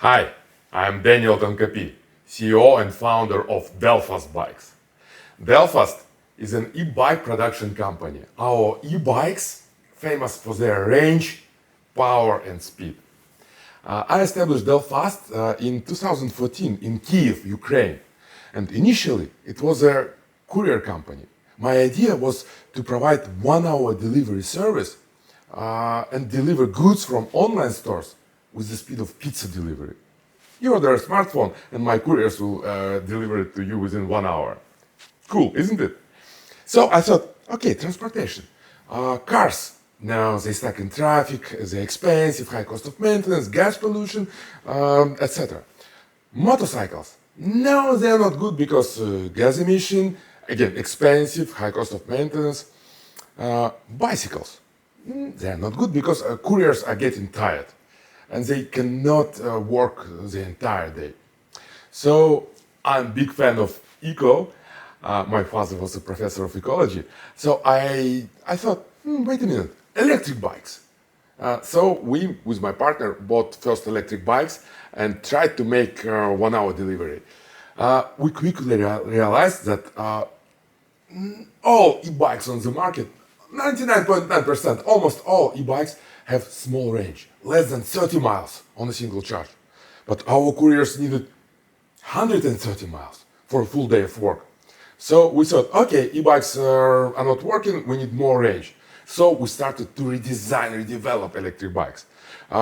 Hi, I'm Daniel Tonkopi, CEO and founder of Delfast Bikes. Delfast is an e-bike production company. Our e-bikes famous for their range, power and speed. I established Delfast in 2014 in Kiev, Ukraine. And initially it was a courier company. My idea was to provide 1 hour delivery service and deliver goods from online stores with the speed of pizza delivery. You order a smartphone and my couriers will deliver it to you within 1 hour. Cool, isn't it? So I thought, okay, transportation. Cars, now they stuck in traffic, they're expensive, high cost of maintenance, gas pollution, etc. Motorcycles, no, they're not good because gas emission, again, expensive, high cost of maintenance. Bicycles, they're not good because couriers are getting tired and they cannot work the entire day. So I'm a big fan of eco. My father was a professor of ecology. So I thought, wait a minute, electric bikes. So we, with my partner, bought first electric bikes and tried to make 1 hour delivery. We quickly realized that all e-bikes on the market, 99.9%, almost all e-bikes have small range, less than 30 miles on a single charge. But our couriers needed 130 miles for a full day of work. So we thought, okay, e-bikes are not working, we need more range. So we started to redesign, redevelop electric bikes.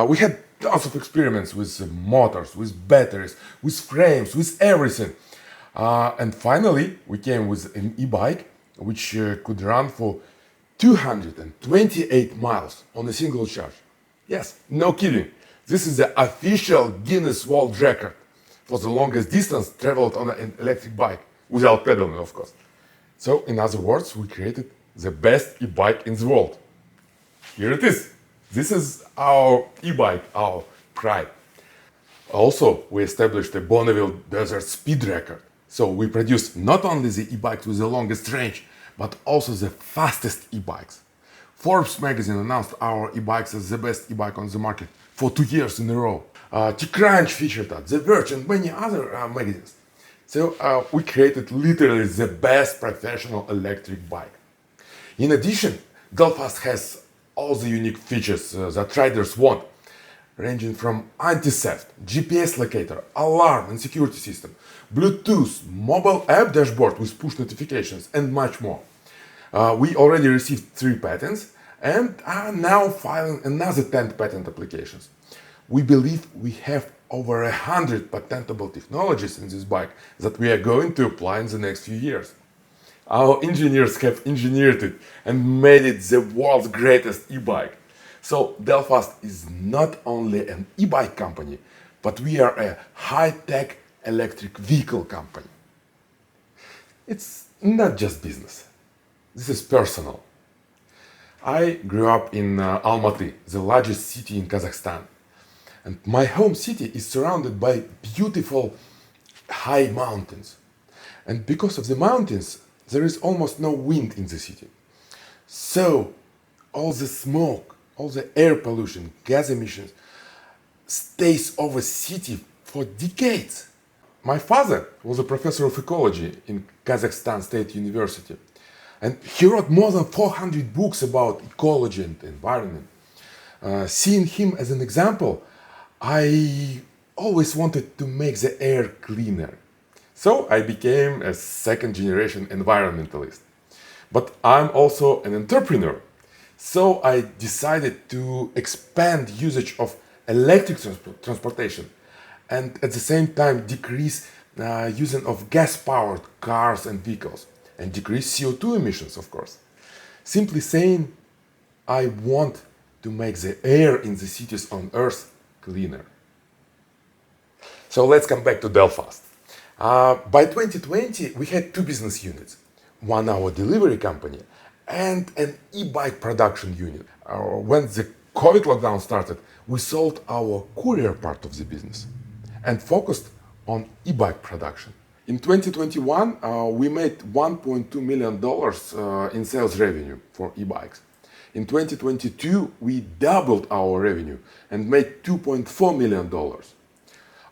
We had tons of experiments with motors, with batteries, with frames, with everything. And finally, we came with an e-bike which could run for 228 miles on a single charge. Yes, no kidding. This is the official Guinness World Record for the longest distance traveled on an electric bike, without pedaling, of course. So, in other words, we created the best e-bike in the world. Here it is. This is our e-bike, our pride. Also, we established a Bonneville Desert Speed Record. So we produced not only the e-bikes with the longest range, but also the fastest e-bikes. Forbes magazine announced our e-bikes as the best e-bike on the market for 2 years in a row. TechCrunch featured us, The Verge, and many other magazines. So we created literally the best professional electric bike. In addition, Delfast has all the unique features that riders want, ranging from anti-theft, GPS locator, alarm and security system, Bluetooth, mobile app dashboard with push notifications, and much more. We already received 3 patents and are now filing another 10 patent applications. We believe we have over 100 patentable technologies in this bike that we are going to apply in the next few years. Our engineers have engineered it and made it the world's greatest e-bike. So Delfast is not only an e-bike company, but we are a high-tech electric vehicle company. It's not just business. This is personal. I grew up in Almaty, the largest city in Kazakhstan. And my home city is surrounded by beautiful high mountains. And because of the mountains, there is almost no wind in the city. So all the smoke, all the air pollution, gas emissions stays over city for decades. My father was a professor of ecology in Kazakhstan State University. And he wrote more than 400 books about ecology and environment. Seeing him as an example, I always wanted to make the air cleaner. So I became a second generation environmentalist. But I'm also an entrepreneur. So I decided to expand usage of electric transportation and at the same time decrease using of gas-powered cars and vehicles and decrease CO2 emissions, of course. Simply saying, I want to make the air in the cities on Earth cleaner. So let's come back to Delfast. By 2020, we had 2 business units, 1 hour delivery company and an e-bike production unit. When the COVID lockdown started, we sold our courier part of the business and focused on e-bike production. In 2021, we made $1.2 million in sales revenue for e-bikes. In 2022, we doubled our revenue and made $2.4 million.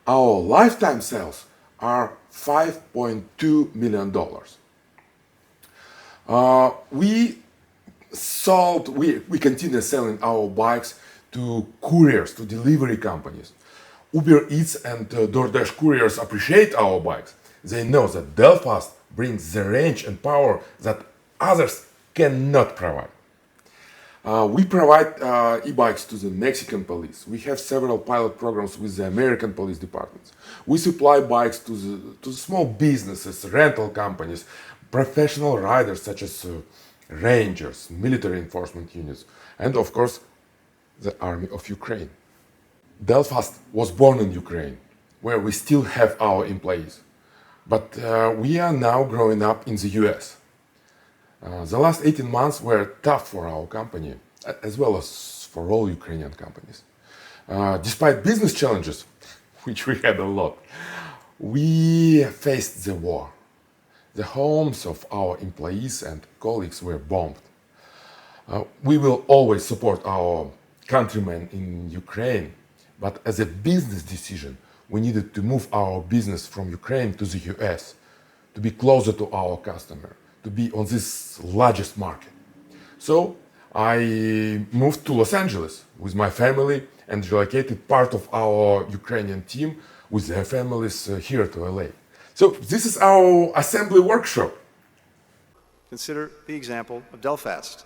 Our lifetime sales are $5.2 million. We continue selling our bikes to couriers, to delivery companies. Uber Eats and DoorDash couriers appreciate our bikes. They know that Delfast brings the range and power that others cannot provide. We provide e-bikes to the Mexican police. We have several pilot programs with the American police departments. We supply bikes to the small businesses, rental companies, professional riders such as rangers, military enforcement units, and of course, the Army of Ukraine. Delfast was born in Ukraine, where we still have our employees. But we are now growing up in the US. The last 18 months were tough for our company, as well as for all Ukrainian companies. Despite business challenges, which we had a lot, we faced the war. The homes of our employees and colleagues were bombed. We will always support our countrymen in Ukraine, but as a business decision, we needed to move our business from Ukraine to the US, to be closer to our customer, to be on this largest market. So I moved to Los Angeles with my family and relocated part of our Ukrainian team with their families here to LA. So this is our assembly workshop. Consider the example of Delfast,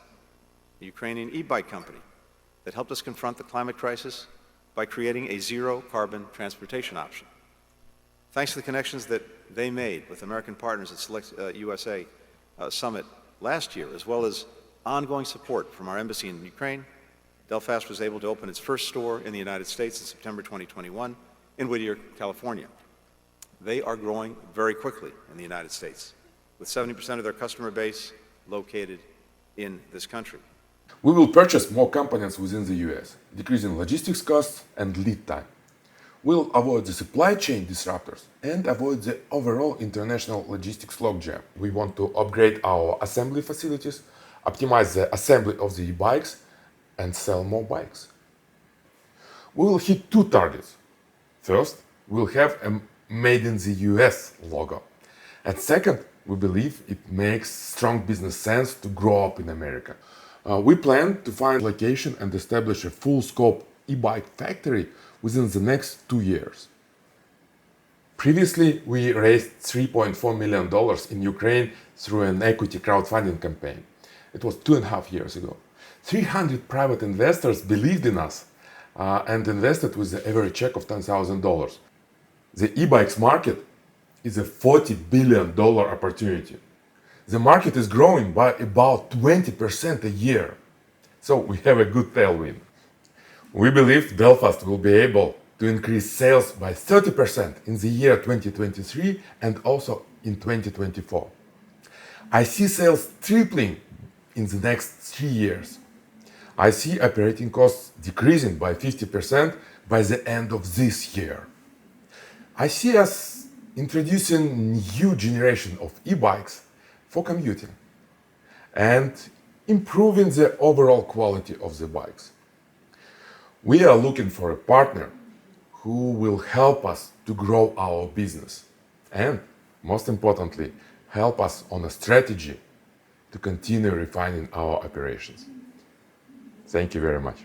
a Ukrainian e-bike company that helped us confront the climate crisis by creating a zero-carbon transportation option. Thanks to the connections that they made with American partners at Select USA Summit last year, as well as ongoing support from our embassy in Ukraine, Delfast was able to open its first store in the United States in September 2021 in Whittier, California. They are growing very quickly in the United States, with 70% of their customer base located in this country. We will purchase more components within the US, decreasing logistics costs and lead time. We'll avoid the supply chain disruptors and avoid the overall international logistics logjam. We want to upgrade our assembly facilities, optimize the assembly of the e-bikes, and sell more bikes. We will hit two targets. First, we'll have a Made in the US logo. And second, we believe it makes strong business sense to grow up in America. We plan to find a location and establish a full-scope e-bike factory within the next 2 years. Previously, we raised $3.4 million in Ukraine through an equity crowdfunding campaign. It was 2.5 years ago. 300 private investors believed in us and invested with an average check of $10,000. The e-bikes market is a $40 billion opportunity. The market is growing by about 20% a year. So we have a good tailwind. We believe Delfast will be able to increase sales by 30% in the year 2023 and also in 2024. I see sales tripling in the next 3 years. I see operating costs decreasing by 50% by the end of this year. I see us introducing new generation of e-bikes for commuting and improving the overall quality of the bikes. We are looking for a partner who will help us to grow our business and, most importantly, help us on a strategy to continue refining our operations. Thank you very much.